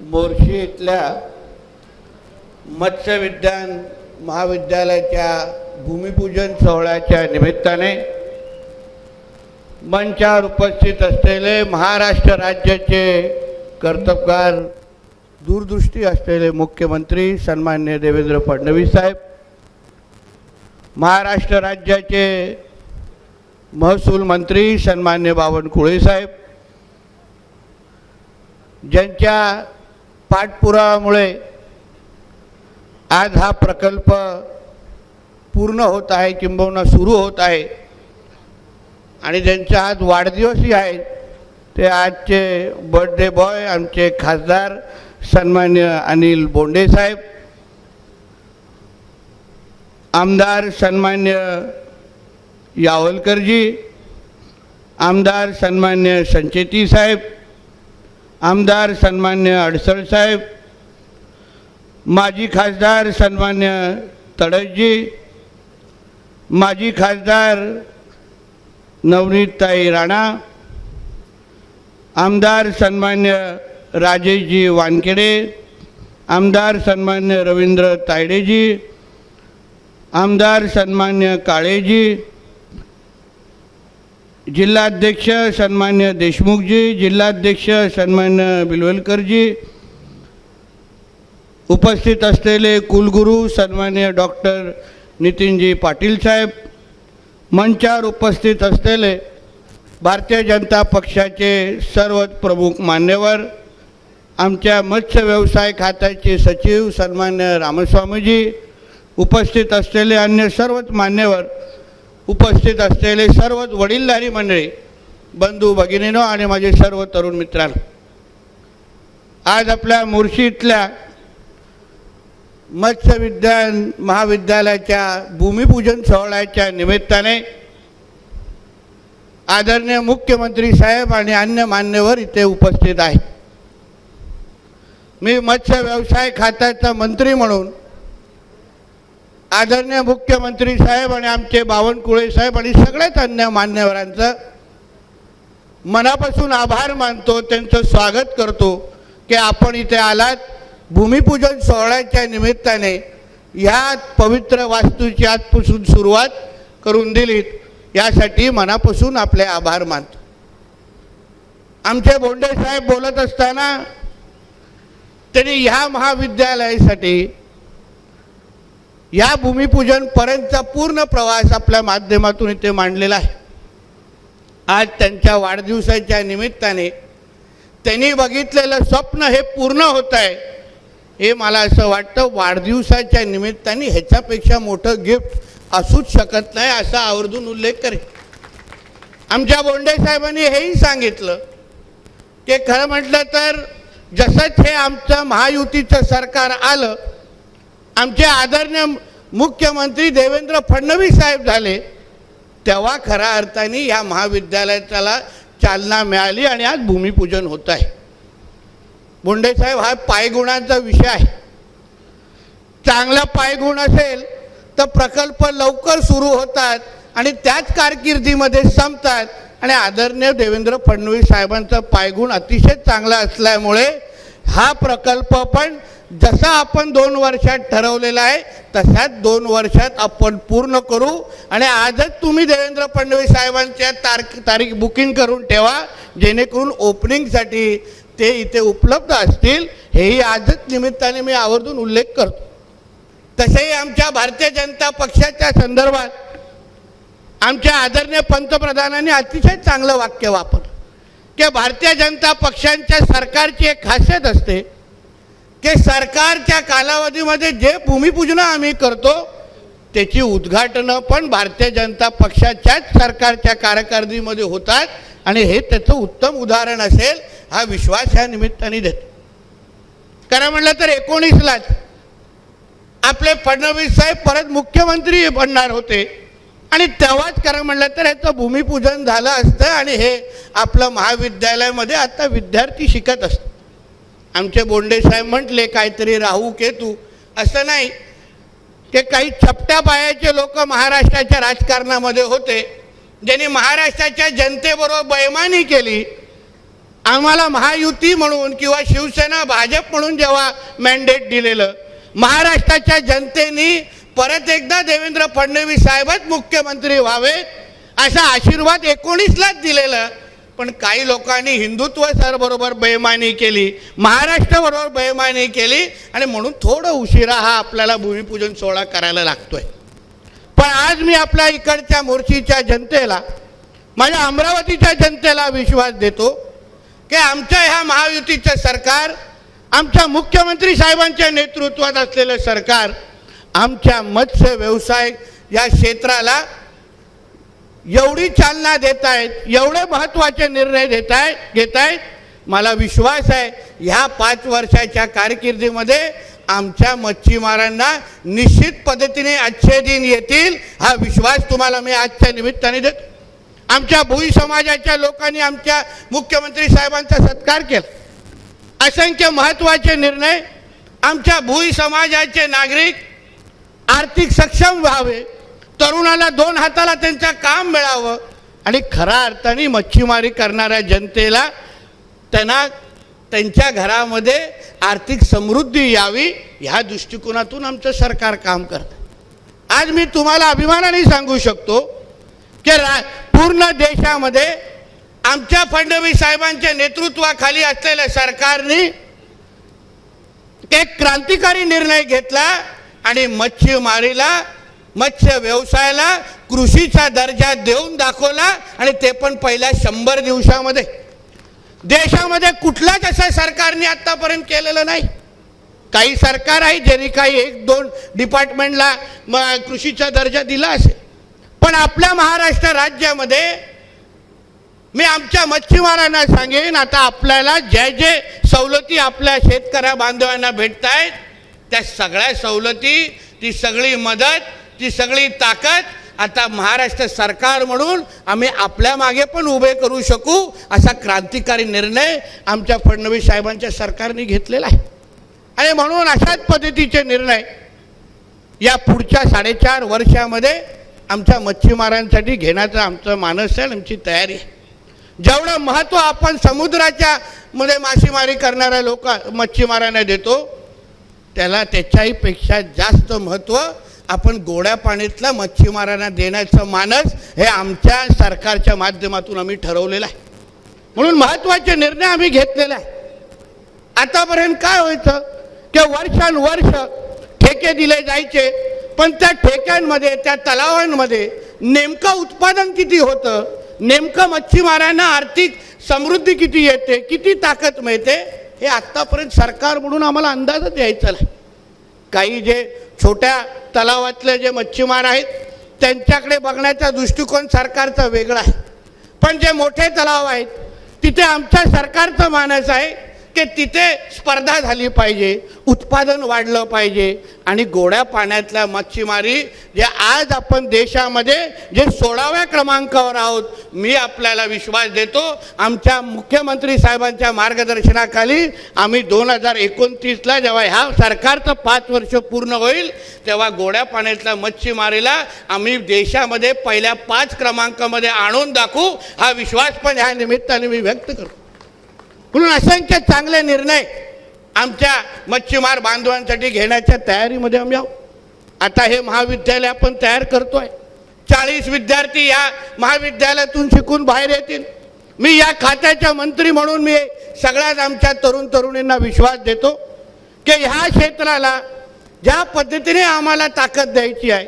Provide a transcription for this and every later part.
मोर्शी इथल्या मत्स्य विज्ञान महाविद्यालयाच्या भूमिपूजन सोहळ्याच्या निमित्ताने मंचावर उपस्थित असलेले महाराष्ट्र राज्याचे कर्तबगार दूरदृष्टी असलेले मुख्यमंत्री सन्माननीय देवेंद्र फडणवीस साहेब, महाराष्ट्र राज्याचे महसूल मंत्री सन्माननीय बावनकुळे साहेब, ज्यांच्या पाठपुराव्यामुळे आज हा प्रकल्प पूर्ण होत आहे, किंबहुना सुरू होत आहे आणि ज्यांचा आज वाढदिवसही आहे, ते आजचे बर्थडे बॉय आमचे खासदार सन्माननीय अनिल बोंडे साहेब, आमदार सन्माननीय यावलकरजी, आमदार सन्माननीय संचेती साहेब, आमदार सन्माननीय अडसळ साहेब, माजी खासदार सन्माननीय तडसजी, माजी खासदार नवनीतताई राणा, आमदार सन्मान्य राजेशजी वानखेडे, आमदार सन्मान्य रवींद्र तायडेजी, आमदार सन्मान्य काळेजी, जिल्हाध्यक्ष सन्मान्य देशमुखजी, जिल्हाध्यक्ष सन्मान्य बिलवलकरजी, उपस्थित असलेले कुलगुरू सन्मान्य डॉक्टर नितीनजी पाटील साहेब, मंचावर उपस्थित असलेले भारतीय जनता पक्षाचे सर्व प्रमुख मान्यवर, आमच्या मत्स्य व्यवसाय खात्याचे सचिव सन्मान्य रामस्वामीजी, उपस्थित असलेले अन्य सर्वच मान्यवर, उपस्थित असलेले सर्वच वडीलधारी मंडळी, बंधू भगिनीनो आणि माझे सर्व तरुण मित्रांनो, आज आपल्या मोर्शी इथल्या मत्स्य विज्ञान महाविद्यालयाच्या भूमिपूजन सोहळ्याच्या निमित्ताने आदरणीय मुख्यमंत्री साहेब आणि अन्य मान्यवर इथे उपस्थित आहेत. मी मत्स्य व्यवसाय खात्याचा मंत्री म्हणून आदरणीय मुख्यमंत्री साहेब आणि आमचे बावनकुळे साहेब आणि सगळ्याच अन्य मान्यवरांचं मनापासून आभार मानतो, त्यांचं स्वागत करतो की आपण इथे आलात. भूमिपूजन सोहळ्याच्या निमित्ताने ह्या पवित्र वास्तूची आजपासून सुरुवात करून दिलीत, यासाठी मनापासून आपले आभार मानतो. आमचे बोंडे साहेब बोलत असताना त्यांनी ह्या महाविद्यालयासाठी या भूमिपूजनपर्यंतचा पूर्ण प्रवास आपल्या माध्यमातून इथे मांडलेला आहे. आज त्यांच्या वाढदिवसाच्या निमित्ताने त्यांनी बघितलेलं स्वप्न हे पूर्ण होत आहे. हे मला असं वाटतं वाढदिवसाच्या निमित्ताने ह्याच्यापेक्षा मोठं गिफ्ट असूच शकत नाही, असा आवर्जून उल्लेख करेन. आमच्या बोंडे साहेबांनी हेही सांगितलं की खरं म्हटलं तर जसंच हे आमचं महायुतीचं सरकार आलं, आमचे आदरणीय मुख्यमंत्री देवेंद्र फडणवीस साहेब झाले, तेव्हा खऱ्या अर्थाने या महाविद्यालयाला चालना मिळाली आणि आज भूमिपूजन होत आहे. बोंडे साहेब, हा पायगुणाचा विषय आहे. चांगला पायगुण असेल तर प्रकल्प लवकर सुरू होतात आणि त्याच कारकिर्दीमध्ये संपतात. आणि आदरणीय देवेंद्र फडणवीस साहेबांचा पायगुण अतिशय चांगला असल्यामुळे हा प्रकल्प पण जसा आपण 2 वर्षात ठरवलेला आहे तशाच 2 वर्षात आपण पूर्ण करू. आणि आजच तुम्ही देवेंद्र फडणवीस साहेबांच्या तारीख बुकिंग करून ठेवा, जेणेकरून ओपनिंगसाठी ते इथे उपलब्ध असतील. हेही आजच निमित्ताने मी आवर्जून उल्लेख करतो. तसेही आमच्या भारतीय जनता पक्षाच्या संदर्भात आमच्या आदरणीय पंतप्रधानांनी अतिशय चांगलं वाक्य वापरलं की भारतीय जनता पक्षांच्या सरकारची एक खासियत असते की सरकारच्या कालावधीमध्ये जे भूमिपूजन आम्ही करतो त्याची उद्घाटनं पण भारतीय जनता पक्षाच्याच सरकारच्या कारकिर्दीमध्ये होतात. आणि हे त्याचं उत्तम उदाहरण असेल हा विश्वास ह्या निमित्ताने देतो. कारण म्हटलं तर 19लाच आपले फडणवीस साहेब परत मुख्यमंत्री बनणार होते आणि तेव्हाच खरं म्हटलं तर ह्याचं भूमिपूजन झालं असतं आणि हे आपलं महाविद्यालयामध्ये आता विद्यार्थी शिकत असतात. आमचे बोंडे साहेब म्हटले काहीतरी राहू केतू, असं नाही की काही छपट्या पायाचे लोक महाराष्ट्राच्या राजकारणामध्ये होते, ज्यांनी महाराष्ट्राच्या जनतेबरोबर बेईमानी केली आम्हाला महायुती म्हणून किंवा शिवसेना भाजप म्हणून जेव्हा मॅन्डेट दिलेलं, महाराष्ट्राच्या जनतेने परत एकदा देवेंद्र फडणवीस साहेबच मुख्यमंत्री व्हावेत असा आशीर्वाद 19लाच दिलेलं, पण काही लोकांनी हिंदुत्व सरबरोबर बेईमानी केली, महाराष्ट्राबरोबर बेईमानी केली आणि म्हणून थोडं उशिरा हा आपल्याला भूमिपूजन सोहळा करायला लागतोय. पण आज मी आपल्या इकडच्या मोर्शीच्या जनतेला, माझ्या अमरावतीच्या जनतेला विश्वास देतो की आमच्या ह्या महायुतीचं सरकार, आमच्या मुख्यमंत्री साहेबांच्या नेतृत्वात असलेलं सरकार आमच्या मत्स्य व्यवसाय या क्षेत्राला एवढी चालना देत आहेत, एवढे महत्त्वाचे निर्णय घेत आहेत. मला विश्वास आहे ह्या 5 वर्षाच्या कारकिर्दीमध्ये आमच्या मच्छीमारांना निश्चित पद्धतीने अच्छे दिन येतील, हा विश्वास तुम्हाला मी आजच्या निमित्ताने देतो. आमच्या भोई समाजाच्या लोकांनी आमच्या मुख्यमंत्री साहेबांचा सत्कार केला. असंख्य महत्त्वाचे निर्णय, आमच्या भोई समाजाचे नागरिक आर्थिक सक्षम व्हावे, तरुणाला 2 हाताला त्यांचं काम मिळावं आणि खऱ्या अर्थाने मच्छीमारी करणाऱ्या जनतेला त्यांना त्यांच्या घरामध्ये आर्थिक समृद्धी यावी, ह्या दृष्टिकोनातून आमचं सरकार काम करतं. आज मी तुम्हाला अभिमानाने सांगू शकतो की पूर्ण देशामध्ये आमच्या फडणवीस साहेबांच्या नेतृत्वाखाली असलेल्या सरकारने एक क्रांतिकारी निर्णय घेतला आणि मच्छीमारीला, मत्स्य व्यवसायाला कृषीचा दर्जा देऊन दाखवला आणि ते पण पहिल्या 100 दिवसामध्ये. देशामध्ये कुठल्याच असं सरकारने आतापर्यंत केलेलं नाही. काही सरकार आहे ज्यांनी काही 1-2 डिपार्टमेंटला कृषीचा दर्जा दिला असेल, पण आपल्या महाराष्ट्र राज्यामध्ये मी आमच्या मच्छीमारांना सांगेन, आता आपल्याला जे जे सवलती आपल्या शेतकऱ्या बांधवांना भेटत आहेत त्या सगळ्या सवलती, ती सगळी मदत, ती सगळी ताकद आता महाराष्ट्र सरकार म्हणून आम्ही आपल्या मागे पण उभे करू शकू असा क्रांतिकारी निर्णय आमच्या फडणवीस साहेबांच्या सरकारने घेतलेला आहे. आणि म्हणून अशाच पद्धतीचे निर्णय या पुढच्या 4.5 वर्षामध्ये आमच्या मच्छीमारांसाठी घेण्याचं आमचं मानस आहे, आमची तयारी आहे. जेवढं महत्त्व आपण समुद्राच्या मध्ये मासेमारी करणाऱ्या मच्छीमारांना देतो, त्याला त्याच्याही पेक्षा जास्त महत्त्व आपण गोड्या पाण्यातल्या मच्छीमारांना देण्याचं मानस हे आमच्या सरकारच्या माध्यमातून आम्ही ठरवलेलं आहे. म्हणून महत्त्वाचे निर्णय आम्ही घेतलेले आहे. आतापर्यंत काय व्हायचं की वर्षानुवर्ष ठेके दिले जायचे, पण त्या ठेक्यांमध्ये, त्या तलावांमध्ये नेमकं उत्पादन किती होतं, नेमकं मच्छीमारांना आर्थिक समृद्धी किती येते, किती ताकद मिळते, हे आत्तापर्यंत सरकार म्हणून आम्हाला अंदाजच यायचा नाही. काही जे छोट्या तलावातले जे मच्छीमार आहेत त्यांच्याकडे बघण्याचा दृष्टिकोन सरकारचा वेगळा आहे, पण जे मोठे तलाव आहेत तिथे आमच्या सरकारचं मानस आहे की तिथे स्पर्धा झाली पाहिजे, उत्पादन वाढलं पाहिजे आणि गोड्या पाण्यातल्या मच्छीमारी जे आज आपण देशामध्ये जे 16व्या क्रमांकावर आहोत, मी आपल्याला विश्वास देतो आमच्या मुख्यमंत्री साहेबांच्या मार्गदर्शनाखाली आम्ही 2029ला जेव्हा ह्या सरकारचं 5 वर्ष पूर्ण होईल तेव्हा गोड्या पाण्यातल्या मच्छीमारीला आम्ही देशामध्ये पहिल्या 5 क्रमांकामध्ये आणून दाखवू, हा विश्वास पण ह्या निमित्ताने मी व्यक्त करतो. म्हणून असंख्य चांगले निर्णय आमच्या मच्छीमार बांधवांसाठी घेण्याच्या तयारीमध्ये आम्ही आहोत. आता हे महाविद्यालय आपण तयार करतोय. 40 विद्यार्थी या महाविद्यालयातून शिकून बाहेर येतील. मी या खात्याच्या मंत्री म्हणून मी सगळ्याच आमच्या तरुण तरुणींना विश्वास देतो की ह्या क्षेत्राला ज्या पद्धतीने आम्हाला ताकद द्यायची आहे,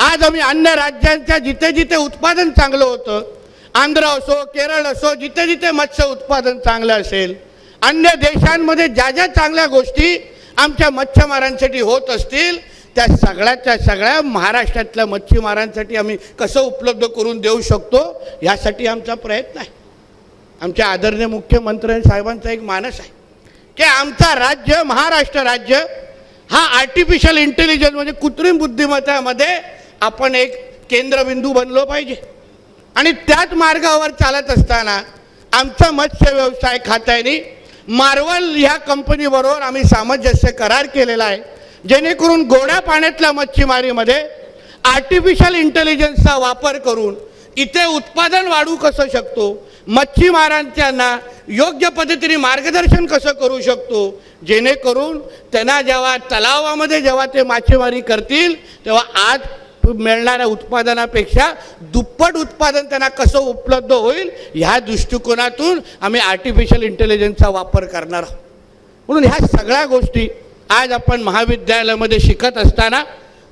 आज आम्ही अन्य राज्यांच्या जिथे जिथे उत्पादन चांगलं होतं, आंध्र असो, केरळ असो, जिथे जिथे मत्स्य उत्पादन चांगलं असेल, अन्य देशांमध्ये ज्या ज्या चांगल्या गोष्टी आमच्या मच्छीमारांसाठी होत असतील त्या सगळ्याच्या सगळ्या महाराष्ट्रातल्या मच्छीमारांसाठी आम्ही कसं उपलब्ध करून देऊ शकतो यासाठी आमचा प्रयत्न आहे. आमच्या आदरणीय मुख्यमंत्री साहेबांचा एक मानस आहे की आमचा राज्य, महाराष्ट्र राज्य हा आर्टिफिशियल इंटेलिजन्स म्हणजे कृत्रिम बुद्धिमत्तेमध्ये आपण एक केंद्रबिंदू बनलो पाहिजे. आणि त्याच मार्गावर चालत असताना आमचा मत्स्य व्यवसाय खात्याने मार्वल ह्या कंपनीबरोबर आम्ही सामंजस्य करार केलेला आहे, जेणेकरून गोड्या पाण्यातल्या मच्छीमारीमध्ये आर्टिफिशियल इंटेलिजन्सचा वापर करून इथे उत्पादन वाढू कसं शकतो, मच्छीमारांना योग्य पद्धतीने मार्गदर्शन कसं करू शकतो, जेणेकरून त्यांना जेव्हा तलावामध्ये जेव्हा ते मासेमारी करतील तेव्हा आज मिळणाऱ्या उत्पादनापेक्षा दुप्पट उत्पादन त्यांना कसं उपलब्ध होईल, ह्या दृष्टिकोनातून आम्ही आर्टिफिशियल इंटेलिजन्सचा वापर करणार आहोत. म्हणून ह्या सगळ्या गोष्टी आज आपण महाविद्यालयामध्ये शिकत असताना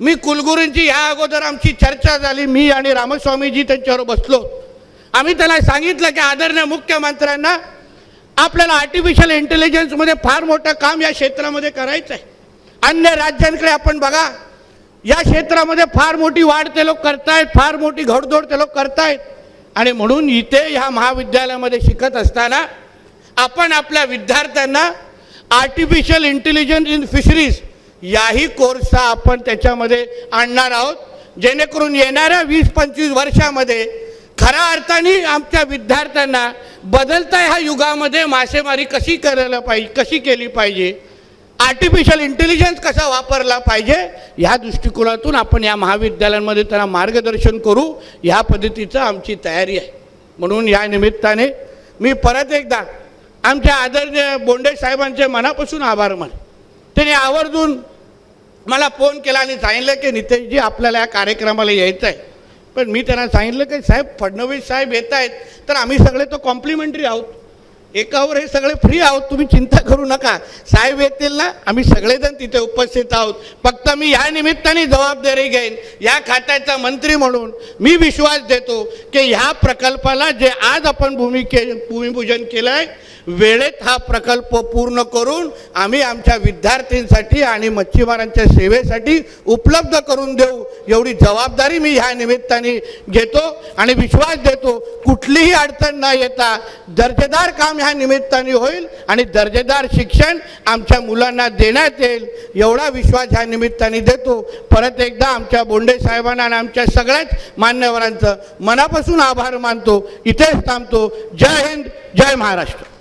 मी कुलगुरूंची ह्या अगोदर आमची चर्चा झाली, मी आणि रामस्वामीजी त्यांच्यावर बसलो. आम्ही त्याला सांगितलं की आदरणीय मुख्यमंत्र्यांना आपल्याला आर्टिफिशियल इंटेलिजन्समध्ये फार मोठं काम या क्षेत्रामध्ये करायचं आहे. अन्य राज्यांकडे आपण बघा, या क्षेत्रामध्ये फार मोठी वाढ ते लोक करतायत, फार मोठी घोडदौड ते लोक करतायत. आणि म्हणून इथे ह्या महाविद्यालयामध्ये शिकत असताना आपण आपल्या विद्यार्थ्यांना आर्टिफिशियल इंटेलिजन्स इन फिशरीज याही कोर्सचा आपण त्याच्यामध्ये आणणार आहोत, जेणेकरून येणाऱ्या 20-25 वर्षामध्ये खऱ्या अर्थाने आमच्या विद्यार्थ्यांना बदलत्या ह्या युगामध्ये मासेमारी कशी करायला पाहिजे, कशी केली पाहिजे, आर्टिफिशियल इंटेलिजन्स कसा वापरला पाहिजे, ह्या दृष्टिकोनातून आपण या महाविद्यालयांमध्ये त्यांना मार्गदर्शन करू, ह्या पद्धतीचं आमची तयारी आहे. म्हणून या निमित्ताने मी परत एकदा आमच्या आदरणीय बोंडे साहेबांचे मनापासून आभार मानतो. त्यांनी आवर्जून मला फोन केला आणि सांगितलं की नितेशजी आपल्याला या कार्यक्रमाला यायचं आहे. पण मी त्यांना सांगितलं की साहेब फडणवीस साहेब येत आहेत तर आम्ही सगळे तो कॉम्प्लिमेंटरी आहोत, एकावर हे सगळे फ्री आहोत, तुम्ही चिंता करू नका. साहेब येतील ना, आम्ही सगळेजण तिथे उपस्थित आहोत. फक्त मी या निमित्ताने जबाबदारी घेईन, या खात्याचा मंत्री म्हणून मी विश्वास देतो की ह्या प्रकल्पाला जे आज आपण भूमिपूजन केलं आहे, वेळेत हा प्रकल्प पूर्ण करून आम्ही आमच्या विद्यार्थ्यांसाठी आणि मच्छीमारांच्या सेवेसाठी उपलब्ध करून देऊ, एवढी जबाबदारी मी ह्या निमित्ताने घेतो. आणि विश्वास देतो कुठलीही अडचण न येता दर्जेदार काम ह्या निमित्ताने होईल आणि दर्जेदार शिक्षण आमच्या मुलांना देण्यात येईल, एवढा विश्वास ह्या निमित्ताने देतो. परत एकदा आमच्या बोंडे साहेबांना आणि आमच्या सगळ्याच मान्यवरांचं मनापासून आभार मानतो. इथेच थांबतो. जय हिंद, जय महाराष्ट्र.